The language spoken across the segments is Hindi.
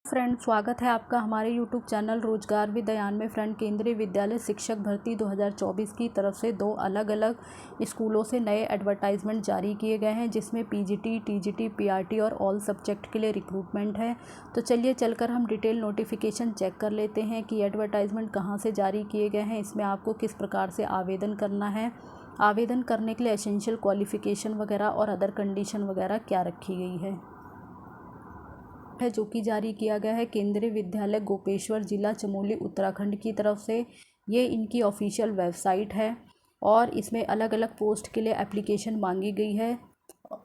फ्रेंड, स्वागत है आपका हमारे यूट्यूब चैनल रोजगार विद दयान में। फ्रेंड, केंद्रीय विद्यालय शिक्षक भर्ती 2024 की तरफ से दो अलग अलग स्कूलों से नए एडवर्टाइजमेंट जारी किए गए हैं, जिसमें पीजीटी, टीजीटी, पीआरटी और ऑल सब्जेक्ट के लिए रिक्रूटमेंट है। तो चलिए चलकर हम डिटेल नोटिफिकेशन चेक कर लेते हैं कि एडवर्टाइजमेंट कहाँ से जारी किए गए हैं, इसमें आपको किस प्रकार से आवेदन करना है, आवेदन करने के लिए एसेंशियल क्वालिफिकेशन वगैरह और अदर कंडीशन वगैरह क्या रखी गई है जो कि जारी किया गया है केंद्रीय विद्यालय गोपेश्वर, जिला चमोली, उत्तराखंड की तरफ से। ये इनकी ऑफिशियल वेबसाइट है और इसमें अलग अलग पोस्ट के लिए एप्लीकेशन मांगी गई है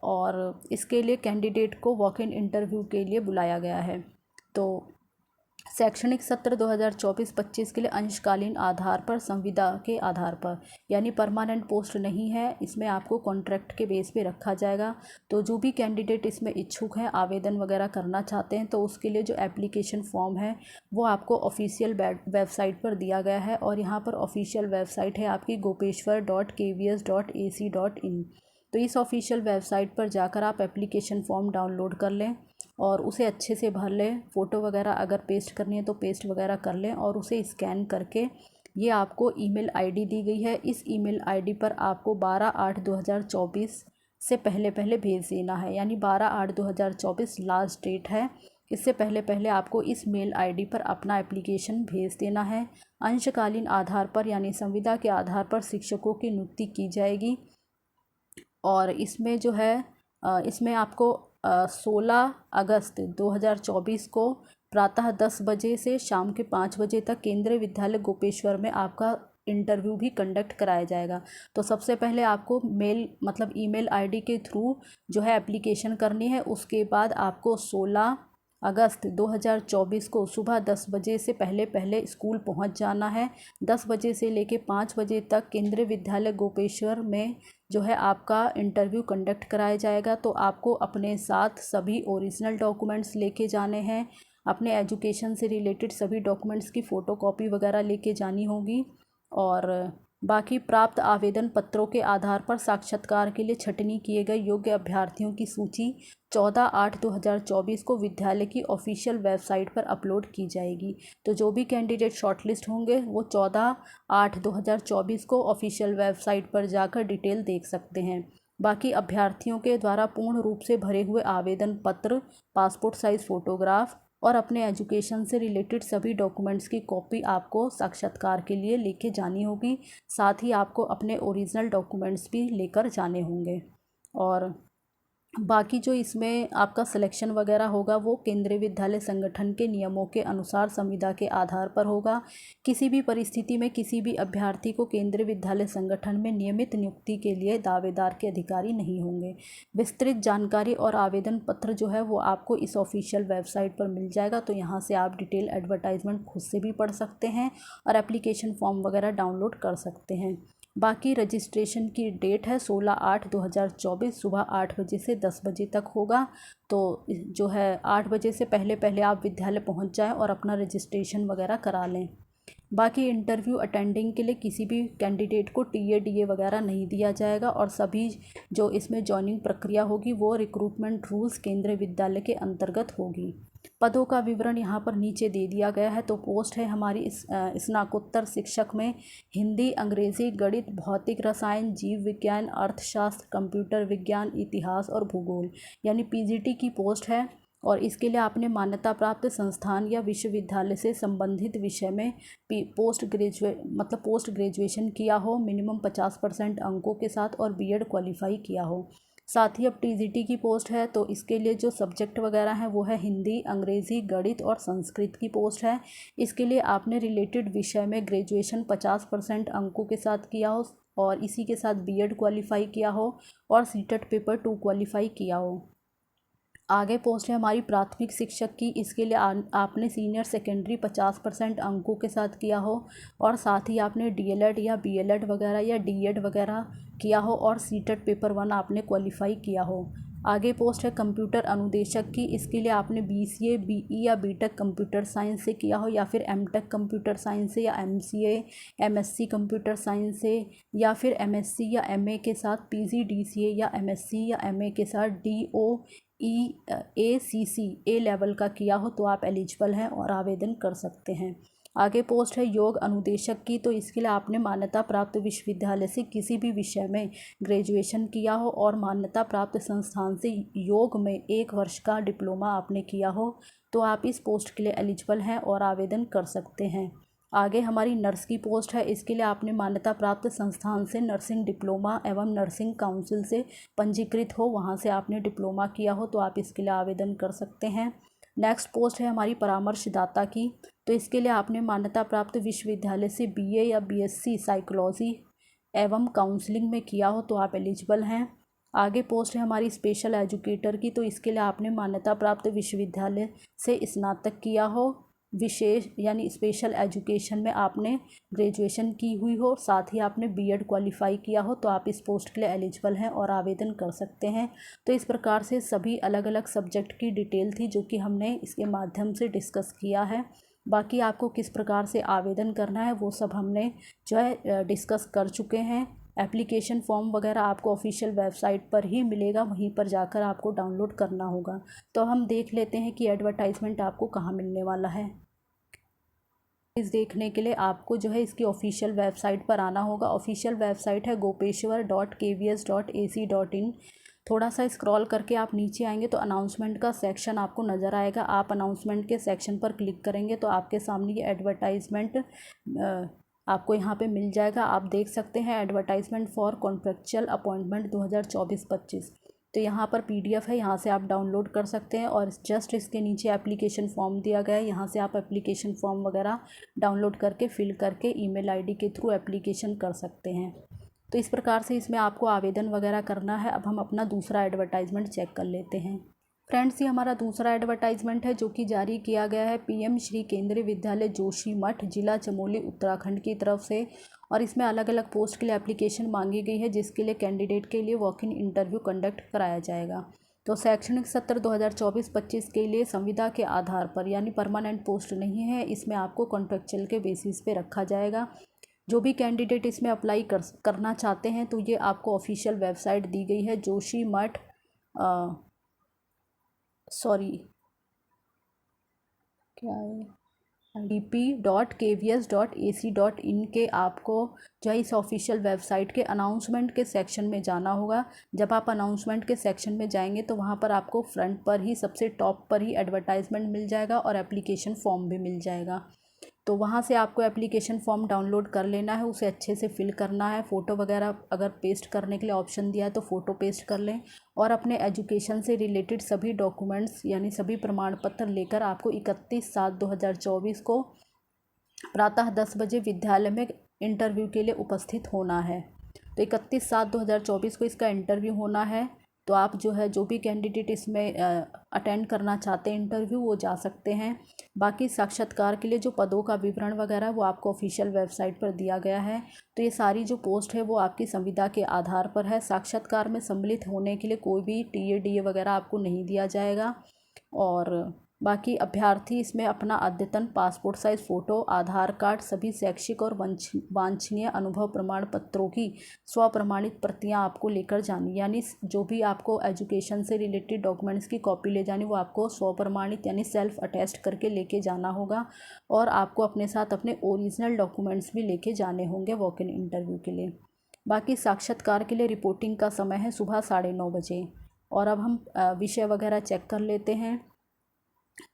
और इसके लिए कैंडिडेट को वॉक इन इंटरव्यू के लिए बुलाया गया है। तो शैक्षणिक सत्र 2024-25 के लिए अंशकालीन आधार पर, संविदा के आधार पर, यानी परमानेंट पोस्ट नहीं है, इसमें आपको कॉन्ट्रैक्ट के बेस पे रखा जाएगा। तो जो भी कैंडिडेट इसमें इच्छुक हैं, आवेदन वगैरह करना चाहते हैं, तो उसके लिए जो एप्लीकेशन फॉर्म है वो आपको ऑफिशियल वेबसाइट पर दिया गया है। और यहाँ पर ऑफिशियल वेबसाइट है आपकी gopeshwar.kvs.ac.in। तो इस ऑफिशियल वेबसाइट पर जाकर आप एप्लीकेशन फॉर्म डाउनलोड कर लें और उसे अच्छे से भर लें। फ़ोटो वगैरह अगर पेस्ट करनी है तो पेस्ट वगैरह कर लें और उसे स्कैन करके ये आपको ईमेल आईडी दी गई है। इस ईमेल आईडी पर आपको 12/8/2024 से पहले पहले भेज देना है, यानी 12/8/2024 लास्ट डेट है। इससे पहले पहले आपको इस मेल आईडी पर अपना एप्लीकेशन भेज देना है। अंशकालीन आधार पर यानी संविदा के आधार पर शिक्षकों की नियुक्ति की जाएगी और इसमें जो है इसमें आपको 16 अगस्त 2024 को प्रातः 10 बजे से शाम के 5 बजे तक केंद्रीय विद्यालय गोपेश्वर में आपका इंटरव्यू भी कंडक्ट कराया जाएगा। तो सबसे पहले आपको मेल मतलब ईमेल आईडी के थ्रू जो है एप्लीकेशन करनी है। उसके बाद आपको 16 अगस्त 2024 को सुबह 10 बजे से पहले पहले स्कूल पहुंच जाना है। 10 बजे से लेके 5 बजे तक केंद्रीय विद्यालय गोपेश्वर में जो है आपका इंटरव्यू कंडक्ट कराया जाएगा। तो आपको अपने साथ सभी ओरिजिनल डॉक्यूमेंट्स लेके जाने हैं, अपने एजुकेशन से रिलेटेड सभी डॉक्यूमेंट्स की फ़ोटोकॉपी वगैरह लेके जानी होगी और बाकी प्राप्त आवेदन पत्रों के आधार पर साक्षात्कार के लिए छटनी किए गए योग्य अभ्यर्थियों की सूची 14/8/2024 को विद्यालय की ऑफिशियल वेबसाइट पर अपलोड की जाएगी। तो जो भी कैंडिडेट शॉर्टलिस्ट होंगे वो 14/8/2024 को ऑफिशियल वेबसाइट पर जाकर डिटेल देख सकते हैं। बाकी अभ्यर्थियों के द्वारा पूर्ण रूप से भरे हुए आवेदन पत्र, पासपोर्ट साइज़ फ़ोटोग्राफ और अपने एजुकेशन से रिलेटेड सभी डॉक्यूमेंट्स की कॉपी आपको साक्षात्कार के लिए लेके जानी होगी। साथ ही आपको अपने ओरिजिनल डॉक्यूमेंट्स भी लेकर जाने होंगे और बाकी जो इसमें आपका सिलेक्शन वगैरह होगा वो केंद्रीय विद्यालय संगठन के नियमों के अनुसार संविदा के आधार पर होगा। किसी भी परिस्थिति में किसी भी अभ्यर्थी को केंद्रीय विद्यालय संगठन में नियमित नियुक्ति के लिए दावेदार के अधिकारी नहीं होंगे। विस्तृत जानकारी और आवेदन पत्र जो है वो आपको इस ऑफिशियल वेबसाइट पर मिल जाएगा। तो यहाँ से आप डिटेल एडवर्टाइजमेंट खुद से भी पढ़ सकते हैं और एप्लीकेशन फॉर्म वगैरह डाउनलोड कर सकते हैं। बाकी रजिस्ट्रेशन की डेट है 16/8/2024 सुबह 8 बजे से 10 बजे तक होगा। तो जो है 8 बजे से पहले पहले आप विद्यालय पहुंच जाएं और अपना रजिस्ट्रेशन वगैरह करा लें। बाकी इंटरव्यू अटेंडिंग के लिए किसी भी कैंडिडेट को टीए डीए वगैरह नहीं दिया जाएगा और सभी जो इसमें जॉइनिंग प्रक्रिया होगी वो रिक्रूटमेंट रूल्स केंद्रीय विद्यालय के अंतर्गत होगी। पदों का विवरण यहाँ पर नीचे दे दिया गया है। तो पोस्ट है हमारी स्नातकोत्तर शिक्षक में हिंदी, अंग्रेजी, गणित, भौतिक रसायन, जीव विज्ञान, अर्थशास्त्र, कंप्यूटर विज्ञान, इतिहास और भूगोल, यानी पीजीटी की पोस्ट है। और इसके लिए आपने मान्यता प्राप्त संस्थान या विश्वविद्यालय से संबंधित विषय में पोस्ट ग्रेजुएशन किया हो, मिनिमम 50% अंकों के साथ, और बीएड क्वालिफाई किया हो। साथ ही अब टीजीटी की पोस्ट है तो इसके लिए जो सब्जेक्ट वगैरह हैं वो है हिंदी, अंग्रेज़ी, गणित और संस्कृत की पोस्ट है। इसके लिए आपने रिलेटेड विषय में ग्रेजुएशन 50% अंकों के साथ किया हो और इसी के साथ बीएड क्वालिफाई किया हो और सीटेट पेपर 2 क्वालिफाई किया हो। आगे पोस्ट है हमारी प्राथमिक शिक्षक की। इसके लिए आपने सीनियर सेकेंडरी 50% अंकों के साथ किया हो और साथ ही आपने डीएलएड या बीएलएड वगैरह या डीएड वगैरह किया हो और सीटेट पेपर 1 आपने क्वालिफाई किया हो। आगे पोस्ट है कंप्यूटर अनुदेशक की। इसके लिए आपने बीसीए, बीई या बीटेक कंप्यूटर साइंस से किया हो या फिर एमटेक कंप्यूटर साइंस से या एमसीए, एमएससी कंप्यूटर साइंस से या फिर एमएससी या एमए के साथ पीजीडीसीए या एमएससी या एमए के साथ डीओ ACC A लेवल का किया हो तो आप एलिजिबल हैं और आवेदन कर सकते हैं। आगे पोस्ट है योग अनुदेशक की, तो इसके लिए आपने मान्यता प्राप्त विश्वविद्यालय से किसी भी विषय में ग्रेजुएशन किया हो और मान्यता प्राप्त संस्थान से योग में 1 वर्ष का डिप्लोमा आपने किया हो तो आप इस पोस्ट के लिए एलिजिबल हैं और आवेदन कर सकते हैं। आगे हमारी नर्स की पोस्ट है, इसके लिए आपने मान्यता प्राप्त संस्थान से नर्सिंग डिप्लोमा एवं नर्सिंग काउंसिल से पंजीकृत हो, वहाँ से आपने डिप्लोमा किया हो तो आप इसके लिए आवेदन कर सकते हैं। नेक्स्ट पोस्ट है हमारी परामर्शदाता की, तो इसके लिए आपने मान्यता प्राप्त विश्वविद्यालय से BA या BSc साइकोलॉजी एवं काउंसलिंग में किया हो तो आप एलिजिबल हैं। आगे पोस्ट है हमारी स्पेशल एजुकेटर की, तो इसके लिए आपने मान्यता प्राप्त विश्वविद्यालय से स्नातक किया हो, विशेष यानी स्पेशल एजुकेशन में आपने ग्रेजुएशन की हुई हो, साथ ही आपने B.Ed क्वालिफाई किया हो तो आप इस पोस्ट के लिए एलिजिबल हैं और आवेदन कर सकते हैं। तो इस प्रकार से सभी अलग अलग सब्जेक्ट की डिटेल थी जो कि हमने इसके माध्यम से डिस्कस किया है। बाकी आपको किस प्रकार से आवेदन करना है वो सब हमने जो है डिस्कस कर चुके हैं। एप्लीकेशन फॉर्म वगैरह आपको ऑफिशियल वेबसाइट पर ही मिलेगा, वहीं पर जाकर आपको डाउनलोड करना होगा। तो हम देख लेते हैं कि एडवर्टाइजमेंट आपको कहाँ मिलने वाला है। इस देखने के लिए आपको जो है इसकी ऑफिशियल वेबसाइट पर आना होगा। ऑफिशियल वेबसाइट है gopeshwar.kvs.ac.in। थोड़ा सा स्क्रॉल करके आप नीचे आएंगे तो अनाउंसमेंट का सेक्शन आपको नज़र आएगा। आप अनाउंसमेंट के सेक्शन पर क्लिक करेंगे तो आपके सामने ये एडवर्टाइजमेंट आपको यहाँ पे मिल जाएगा। आप देख सकते हैं एडवर्टाइजमेंट फॉर कॉन्ट्रेक्चुअल अपॉइंटमेंट 2024-25। तो यहाँ पर PDF है, यहाँ से आप डाउनलोड कर सकते हैं और जस्ट इसके नीचे एप्लीकेशन फॉर्म दिया गया है, यहाँ से आप एप्लीकेशन फॉर्म वगैरह डाउनलोड करके फिल करके ईमेल ID के थ्रू एप्लीकेशन कर सकते हैं। तो इस प्रकार से इसमें आपको आवेदन वगैरह करना है। अब हम अपना दूसरा एडवर्टाइजमेंट चेक कर लेते हैं। फ्रेंड्स, ये हमारा दूसरा एडवर्टाइजमेंट है जो कि जारी किया गया है PM श्री केंद्रीय विद्यालय जोशीमठ, जिला चमोली, उत्तराखंड की तरफ से। और इसमें अलग अलग पोस्ट के लिए एप्लीकेशन मांगी गई है जिसके लिए कैंडिडेट के लिए वॉक इन इंटरव्यू कंडक्ट कराया जाएगा। तो शैक्षणिक सत्र 2024-25 के लिए संविदा के आधार पर यानी परमानेंट पोस्ट नहीं है, इसमें आपको कॉन्ट्रेक्चुअल के बेसिस पे रखा जाएगा। जो भी कैंडिडेट इसमें अप्लाई करना चाहते हैं तो ये आपको ऑफिशियल वेबसाइट दी गई है जोशीमठ क्या है dp.kvs.ac.in के आपको जो है इस ऑफिशियल वेबसाइट के अनाउंसमेंट के सेक्शन में जाना होगा। जब आप अनाउंसमेंट के सेक्शन में जाएंगे तो वहाँ पर आपको फ्रंट पर ही सबसे टॉप पर ही एडवर्टाइजमेंट मिल जाएगा और एप्लीकेशन फॉर्म भी मिल जाएगा। तो वहाँ से आपको एप्लीकेशन फॉर्म डाउनलोड कर लेना है, उसे अच्छे से फिल करना है। फ़ोटो वगैरह अगर पेस्ट करने के लिए ऑप्शन दिया है तो फ़ोटो पेस्ट कर लें और अपने एजुकेशन से रिलेटेड सभी डॉक्यूमेंट्स यानी सभी प्रमाण पत्र लेकर आपको 31/7/2024 को प्रातः 10 बजे विद्यालय में इंटरव्यू के लिए उपस्थित होना है। तो 31/7/2024 को इसका इंटरव्यू होना है। तो आप जो है जो भी कैंडिडेट इसमें अटेंड करना चाहते हैं इंटरव्यू वो जा सकते हैं। बाकी साक्षात्कार के लिए जो पदों का विवरण वगैरह वो आपको ऑफिशियल वेबसाइट पर दिया गया है। तो ये सारी जो पोस्ट है वो आपकी संविदा के आधार पर है। साक्षात्कार में सम्मिलित होने के लिए कोई भी TA DA वगैरह आपको नहीं दिया जाएगा। और बाकी अभ्यर्थी इसमें अपना अद्यतन पासपोर्ट साइज़ फ़ोटो, आधार कार्ड, सभी शैक्षिक और वांछनीय अनुभव प्रमाण पत्रों की स्वप्रमाणित प्रतियां आपको लेकर जानी, यानी जो भी आपको एजुकेशन से रिलेटेड डॉक्यूमेंट्स की कॉपी ले जानी वो आपको स्वप्रमाणित यानी सेल्फ अटेस्ट करके लेके जाना होगा। और आपको अपने साथ अपने ओरिजिनल डॉक्यूमेंट्स भी लेके जाने होंगे वॉक इन इंटरव्यू के लिए। बाकी साक्षात्कार के लिए रिपोर्टिंग का समय है सुबह 9:30 बजे। और अब हम विषय वगैरह चेक कर लेते हैं।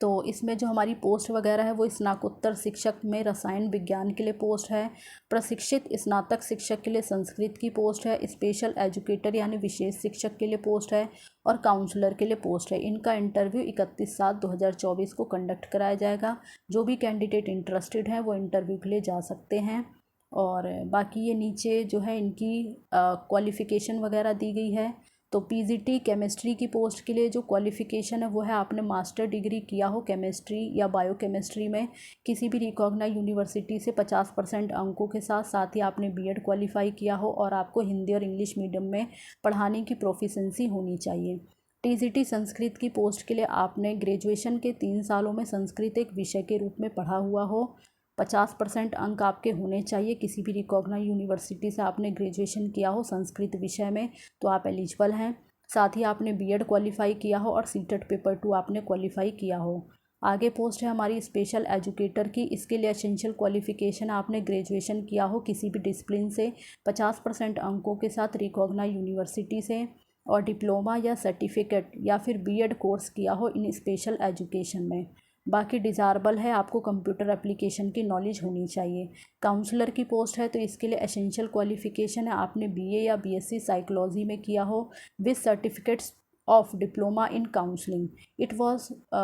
तो इसमें जो हमारी पोस्ट वगैरह है वो स्नातकोत्तर शिक्षक में रसायन विज्ञान के लिए पोस्ट है, प्रशिक्षित स्नातक शिक्षक के लिए संस्कृत की पोस्ट है, स्पेशल एजुकेटर यानी विशेष शिक्षक के लिए पोस्ट है और काउंसलर के लिए पोस्ट है। इनका इंटरव्यू 31/7/2024 को कंडक्ट कराया जाएगा। जो भी कैंडिडेट इंटरेस्टेड हैं वो इंटरव्यू के लिए जा सकते हैं। और बाकी ये नीचे जो है इनकी क्वालिफ़िकेशन वगैरह दी गई है। तो PGT केमिस्ट्री की पोस्ट के लिए जो क्वालिफ़िकेशन है वो है आपने मास्टर डिग्री किया हो केमिस्ट्री या बायोकेमिस्ट्री में किसी भी रिकॉग्नाइज यूनिवर्सिटी से 50% अंकों के साथ, साथ ही आपने B.Ed क्वालिफाई किया हो और आपको हिंदी और इंग्लिश मीडियम में पढ़ाने की प्रोफिशेंसी होनी चाहिए। TGT संस्कृत की पोस्ट के लिए आपने ग्रेजुएशन के 3 सालों में संस्कृत एक विषय के रूप में पढ़ा हुआ हो, 50% अंक आपके होने चाहिए, किसी भी रिकॉग्नाइज यूनिवर्सिटी से आपने ग्रेजुएशन किया हो संस्कृत विषय में तो आप एलिजिबल हैं। साथ ही आपने बीएड क्वालिफाई किया हो और सीटेट पेपर 2 आपने क्वालिफाई किया हो। आगे पोस्ट है हमारी स्पेशल एजुकेटर की। इसके लिए एसेंशियल क्वालिफिकेशन आपने ग्रेजुएशन किया हो किसी भी डिसिप्लिन से 50% अंकों के साथ रिकॉग्नाइज यूनिवर्सिटी से, और डिप्लोमा या सर्टिफिकेट या फिर बीएड कोर्स किया हो इन स्पेशल एजुकेशन में। बाकी डिज़ायरेबल है आपको कंप्यूटर एप्लीकेशन की नॉलेज होनी चाहिए। काउंसलर की पोस्ट है तो इसके लिए एसेंशियल क्वालिफिकेशन है आपने बीए या बीएससी साइकोलॉजी में किया हो with certificates of diploma in counseling. It was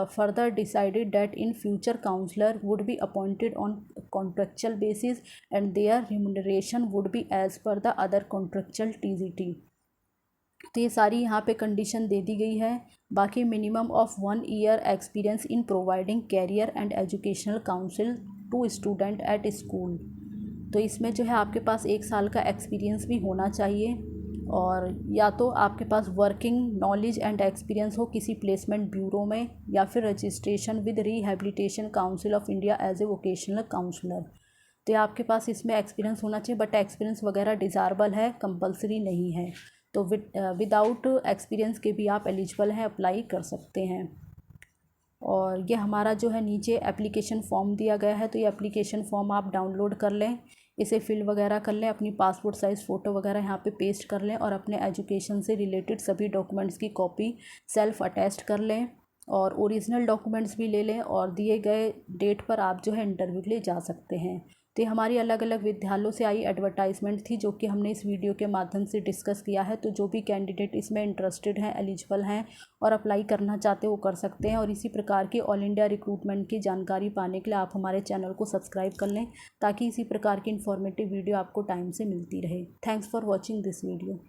further decided that in future counselor would be appointed on contractual basis and their remuneration would be as per the other contractual TZT. तो ये सारी यहाँ पे कंडीशन दे दी गई है। बाकी minimum of 1 year experience in providing career and educational council to student at school. तो इसमें जो है आपके पास 1 साल का एक्सपीरियंस भी होना चाहिए, और या तो आपके पास वर्किंग नॉलेज एंड एक्सपीरियंस हो किसी प्लेसमेंट ब्यूरो में, या फिर registration with rehabilitation council of India as a vocational counsellor. तो आपके पास इसमें एक्सपीरियंस होना चाहिए, बट एक्सपीरियंस वगैरह डिज़ायरेबल है, कंपलसरी नहीं है। तो विदाउट एक्सपीरियंस के भी आप एलिजिबल हैं, अप्लाई कर सकते हैं। और ये हमारा जो है नीचे एप्लीकेशन फॉर्म दिया गया है, तो ये एप्लीकेशन फॉर्म आप डाउनलोड कर लें, इसे फिल वगैरह कर लें, अपनी पासपोर्ट साइज़ फ़ोटो वगैरह यहाँ पे पेस्ट कर लें, और अपने एजुकेशन से रिलेटेड सभी डॉक्यूमेंट्स की कॉपी सेल्फ अटैच्ड कर लें, और ओरिजिनल डॉक्यूमेंट्स भी ले लें, और दिए गए डेट पर आप जो है इंटरव्यू के लिए जा सकते हैं। तो ये हमारी अलग अलग विद्यालयों से आई एडवर्टाइजमेंट थी जो कि हमने इस वीडियो के माध्यम से डिस्कस किया है। तो जो भी कैंडिडेट इसमें इंटरेस्टेड हैं, एलिजिबल हैं और अप्लाई करना चाहते हैं वो कर सकते हैं। और इसी प्रकार की ऑल इंडिया रिक्रूटमेंट की जानकारी पाने के लिए आप हमारे चैनल को सब्सक्राइब कर लें, ताकि इसी प्रकार की इन्फॉर्मेटिव वीडियो आपको टाइम से मिलती रहे। Thanks for watching this video.